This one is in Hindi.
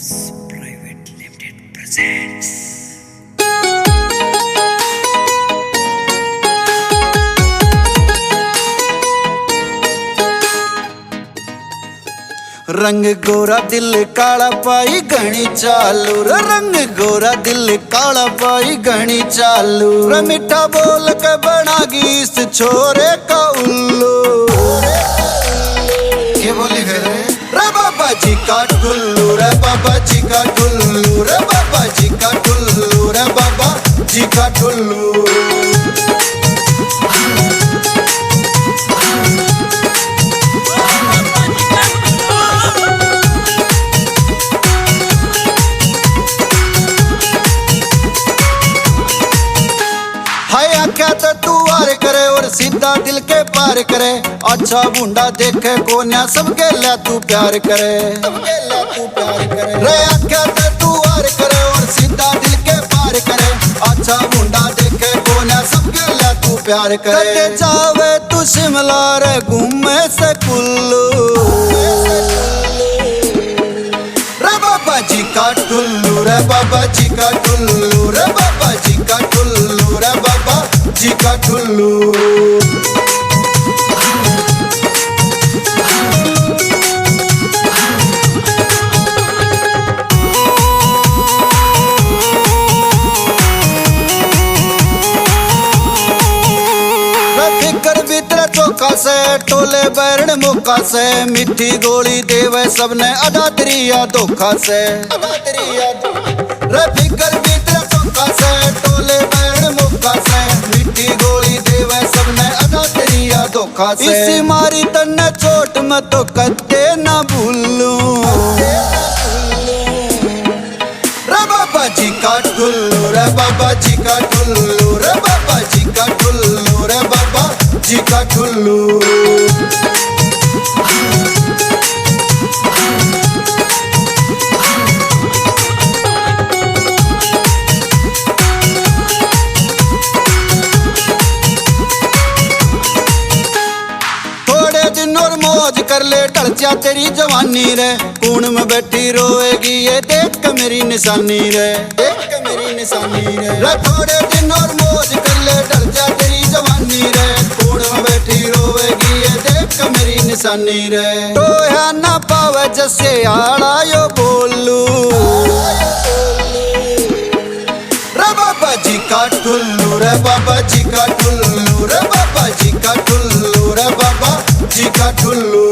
Private Limited presents रंग गोरा दिल काला पाई घनी चालू रे, रंग गोरा दिल काला पाई घनी चालू रे, मीठा बोल के बनागी इस छोरे का उल्लू। ये बोली रे बाबा जी का टुल्लू रे, बाबा जी का टुल्लू रे, बाबा जी का टुल्लू रे, बाबा जी का टुल्लू। क्या तो तू वार करे और सीधा दिल के पार करे, अच्छा बूंदा देखे कोन्या सबके ले तू प्यार करे, सबके ले तू प्यार करे रे। क्या तो तू वार करे और सीधा दिल के पार करे, अच्छा बूंदा देखे कोन्या सबके ले तू प्यार करे। कते जावे तू शिमला रे घूमे से कुल्लू रे, बाबा जी का टुल्लू रे, बाबा जी का टुल्लू रे, बाबा जी का टुल्लू रे, बाबा जी का टुल्लू। फिकर भीतर चौका से टोले बैरण मौका से, मिठी गोली देवे सबने अदा दरिया धोखा से, अदा दरिया रे। फिकर भीतर चौका से टोले बैरण मौका से, मिठी गोली देवे सबने अदा दरिया धोखा से। इसी मारी तन्ने चोट में तो कदे ना भूलूं रे, बाबा जी का टुल्लू रे, बाबा जी का टुल्लू रे, बाबा जी का टुल्लू रे, बाबा जी का टुल्लू। थोड़े दिन और मौज कर ले ढल जा तेरी जवानी रे, कून में बैठी रोएगी ये देख के मेरी निशानी रे, देख के मेरी निशानी रे। थोड़े दिन और मौज कर ले ढल जा तेरी जवानी रे, कून में बैठी रोएगी ये देख के मेरी निशानी रे। तो या ना पावे जैसे आड़ा यो बोलू रे, बाबा जी का टुल्लू रे, बाबा जी का टुल्लू रे, बाबा जी का टुल्लू रे, बाबा जी का टुल्लू।